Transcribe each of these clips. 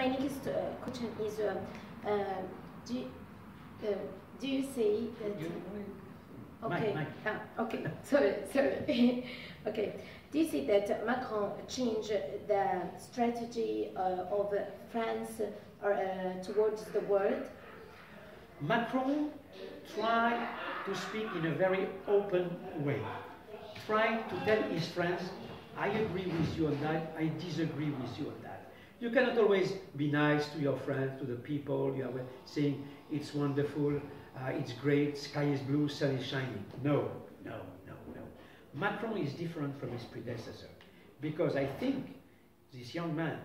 my next question is, do you say that? Okay. Mike. Okay. Sorry. Okay. Do you see that Macron changed the strategy of France towards the world? Macron tried to speak in a very open way, trying to tell his friends, I agree with you on that, I disagree with you on that. You cannot always be nice to your friends, to the people, you are saying it's wonderful, it's great, sky is blue, sun is shining. No. Macron is different from his predecessor, because I think this young man,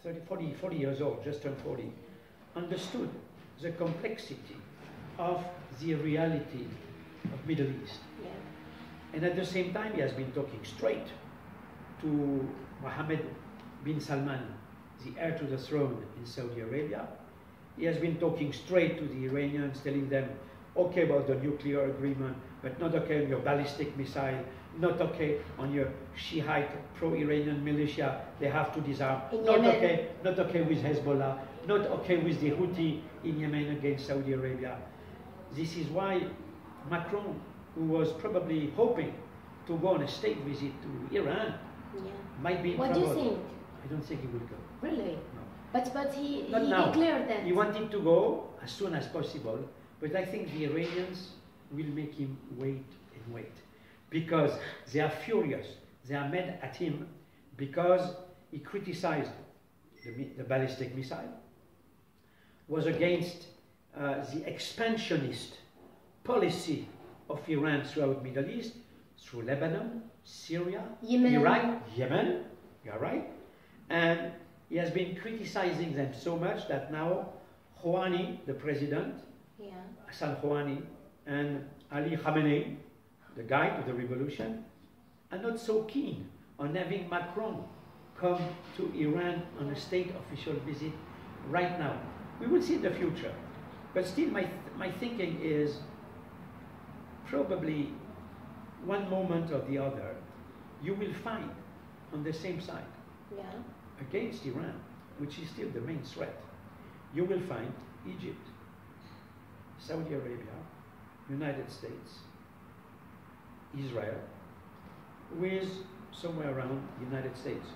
40 years old, just turned 40, understood the complexity of the reality of Middle East. Yeah. And at the same time, he has been talking straight to Mohammed bin Salman, the heir to the throne in Saudi Arabia. He has been talking straight to the Iranians, telling them, okay about the nuclear agreement, but not okay on your ballistic missile, not okay on your Shiite pro-Iranian militia, they have to disarm, not okay with Hezbollah, not okay with the Houthi in Yemen against Saudi Arabia. This is why Macron, who was probably hoping to go on a state visit to Iran, might be in trouble. What do you think? I don't think he will go. Really? No. But he declared that. He wanted to go as soon as possible, but I think the Iranians will make him wait and wait, because they are furious. They are mad at him because he criticized the ballistic missile, was against the expansionist policy of Iran throughout Middle East, through Lebanon, Syria, Iraq, Yemen, you're right, and he has been criticizing them so much that now Rouhani, the president, Hassan Rouhani, and Ali Khamenei, the guide of the revolution, are not so keen on having Macron come to Iran on a state official visit right now. We will see in the future. But still, my thinking is probably one moment or the other, you will find on the same side, against Iran, which is still the main threat, you will find Egypt, Saudi Arabia, United States, Israel, with somewhere around the United States.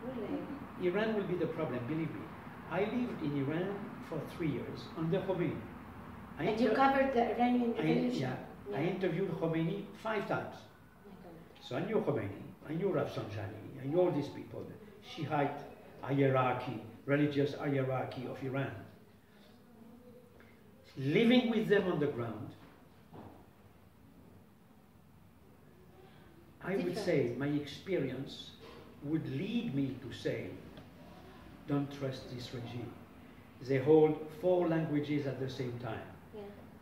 Really? Iran will be the problem, believe me. I lived in Iran for 3 years under Khomeini. And you covered the Iranian revolution? I interviewed Khomeini 5 times. So I knew Khomeini, I knew Rafsanjani, I knew all these people, the Shiite hierarchy, religious hierarchy of Iran. Living with them on the ground, I would say my experience would lead me to say, don't trust this regime. They hold 4 languages at the same time.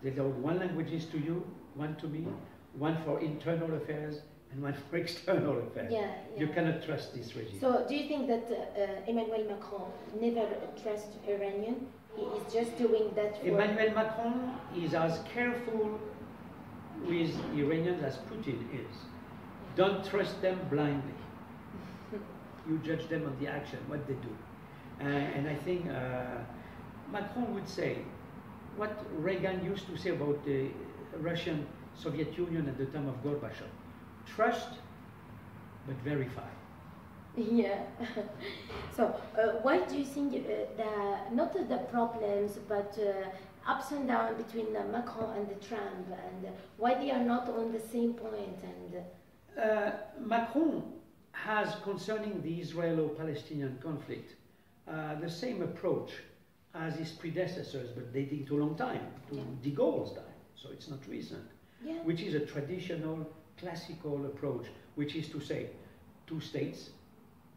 They hold 1 language to you, 1 to me, 1 for internal affairs, and 1 for external affairs. You cannot trust this regime. So do you think that Emmanuel Macron never trusts Iranian? He is just doing that for... Emmanuel Macron is as careful with Iranians as Putin is. Don't trust them blindly. You judge them on the action, what they do. And I think Macron would say what Reagan used to say about the Russian Soviet Union at the time of Gorbachev. Trust, but verify. Yeah. So why do you think not the problems, but ups and downs between Macron and Trump, and why they are not on the same point? And Macron has, concerning the Israelo-Palestinian conflict, the same approach as his predecessors, but dating to a long time, to de Gaulle's time, so it's not recent, which is a traditional, classical approach, which is to say 2 states,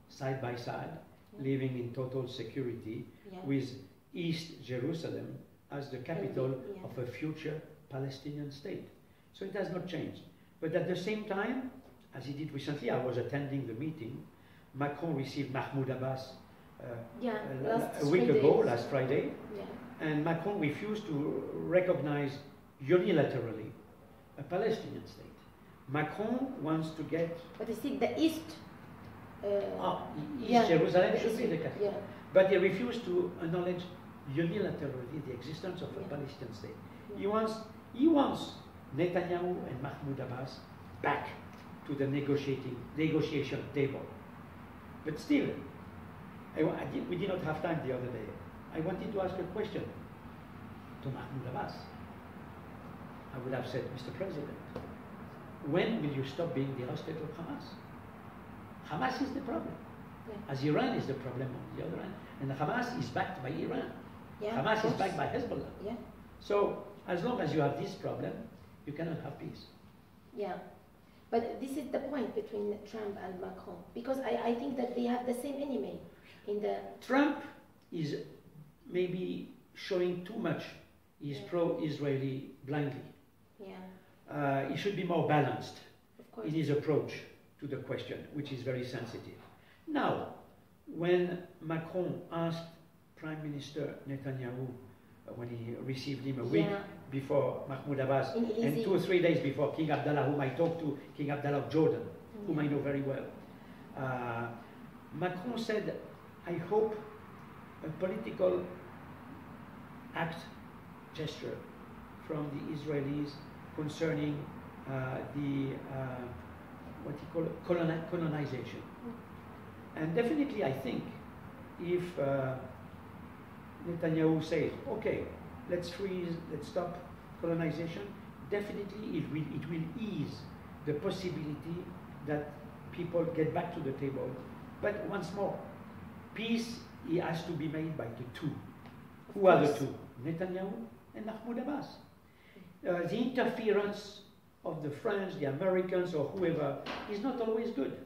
side by side, living in total security, with East Jerusalem as the capital of a future Palestinian state. So it has not changed. But at the same time, as he did recently, I was attending the meeting, Macron received Mahmoud Abbas a week ago, last Friday, and Macron refused to recognize unilaterally a Palestinian state. Macron wants to get... But you see, the East... East Jerusalem should be the capital. But he refused to acknowledge unilaterally the existence of a Palestinian state. He wants Netanyahu and Mahmoud Abbas back to the negotiation table. But still, we did not have time the other day. I wanted to ask a question to Mahmoud Abbas. I would have said, Mr. President, when will you stop being the hostage of Hamas? Hamas is the problem. Yeah. As Iran is the problem on the other hand. And Hamas is backed by Iran. Yeah, Hamas is backed by Hezbollah. Yeah. So as long as you have this problem, you cannot have peace. Yeah. But this is the point between Trump and Macron. Because I think that they have the same enemy. Trump is maybe showing too much. He's pro-Israeli blindly. Yeah. He should be more balanced in his approach to the question, which is very sensitive. Now, when Macron asked Prime Minister Netanyahu, when he received him a week before Mahmoud Abbas, and 2 or 3 days before King Abdullah, whom I talked to, King Abdullah of Jordan, whom I know very well, Macron said, I hope a political act, gesture from the Israelis concerning what you call colonization. And definitely I think if Netanyahu says, okay, let's stop colonization, definitely it will ease the possibility that people get back to the table. But once more, peace has to be made by the two. Who are the two? Netanyahu and Mahmoud Abbas. The interference of the French, the Americans, or whoever is not always good.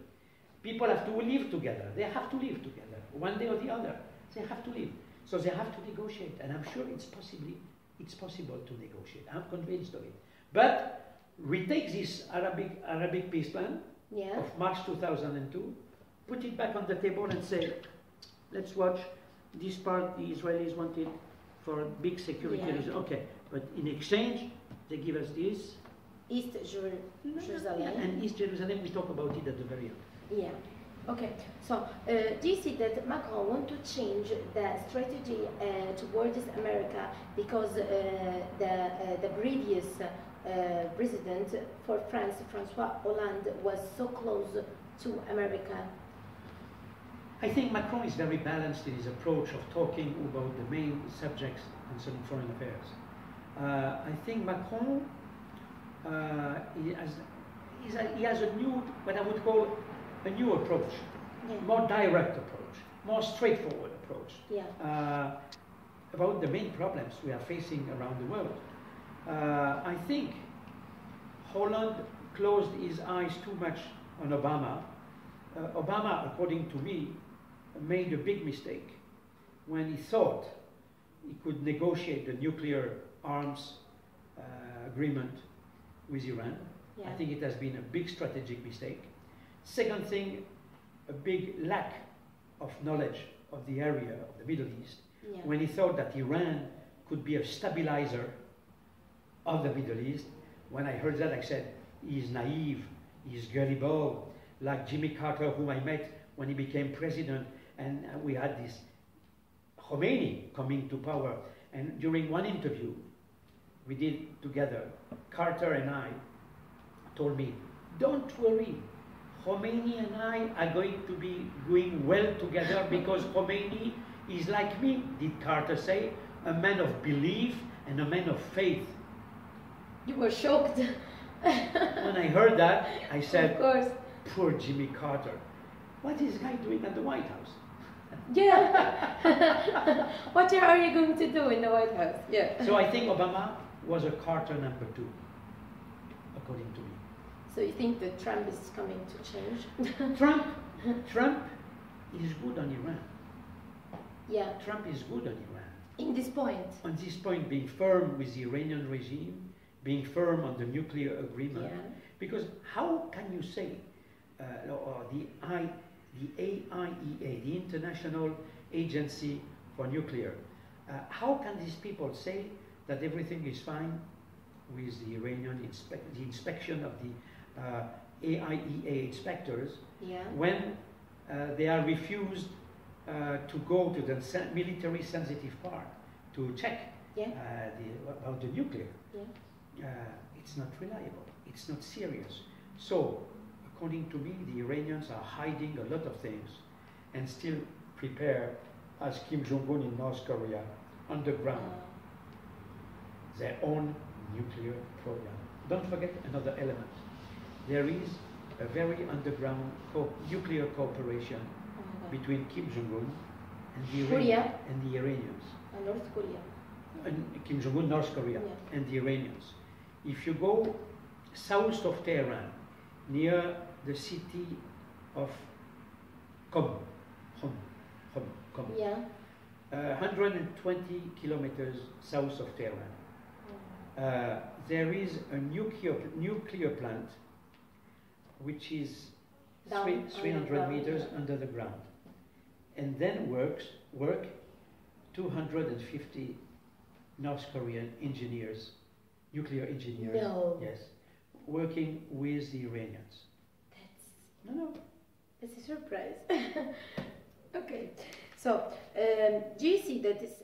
People have to live together. They have to live together, one day or the other. They have to live. So they have to negotiate, and I'm sure it's possible to negotiate. I'm convinced of it. But we take this Arabic peace plan of March 2002, put it back on the table and say, let's watch this part the Israelis wanted for big security reasons. Okay, but in exchange, they give us this. East Jerusalem. And East Jerusalem, we talk about it at the very end. Yeah. Okay. So, do you see that Macron want to change the strategy towards America because the previous president for France, François Hollande, was so close to America? I think Macron is very balanced in his approach of talking about the main subjects concerning foreign affairs. I think Macron he has a new, what I would call a new approach, more direct approach, more straightforward approach about the main problems we are facing around the world. I think Hollande closed his eyes too much on Obama. Obama, according to me, made a big mistake when he thought he could negotiate the nuclear arms agreement with Iran. I think it has been a big strategic mistake. Second thing, a big lack of knowledge of the area of the Middle East, when he thought that Iran could be a stabilizer of the Middle East. When I heard that, I said, he's naive, he's gullible, like Jimmy Carter, whom I met when he became president, and we had this Khomeini coming to power. And during one interview we did together, Carter and I told me, don't worry, Khomeini and I are going to be going well together because Khomeini is like me, did Carter say, a man of belief and a man of faith. You were shocked. When I heard that, I said, of course. Poor Jimmy Carter. What is this guy doing at the White House? Yeah. What are you going to do in the White House? Yeah. So I think Obama was a Carter number 2, according to me. So you think that Trump is coming to change? Trump is good on Iran. Yeah. Trump is good on Iran. In this point. On this point, being firm with the Iranian regime, being firm on the nuclear agreement. Yeah. Because how can you say, the AIEA, the International Agency for Nuclear, how can these people say that everything is fine with the Iranian the inspection of the AIEA inspectors when they are refused to go to the military sensitive part to check about the nuclear. It's not reliable. It's not serious. So, according to me, the Iranians are hiding a lot of things and still prepare, as Kim Jong-un in North Korea, underground, their own nuclear program. Don't forget another element. There is a very underground nuclear cooperation between Kim Jong-un and the Iranians. North Korea. And Kim Jong-un, North Korea, and the Iranians. If you go south of Tehran, near the city of Qom, 120 kilometers south of Tehran, there is a nuclear plant which is 300 meters under the ground, and then work 250 North Korean engineers, nuclear engineers, yes, working with the Iranians. That's a surprise. Okay, so do you see that this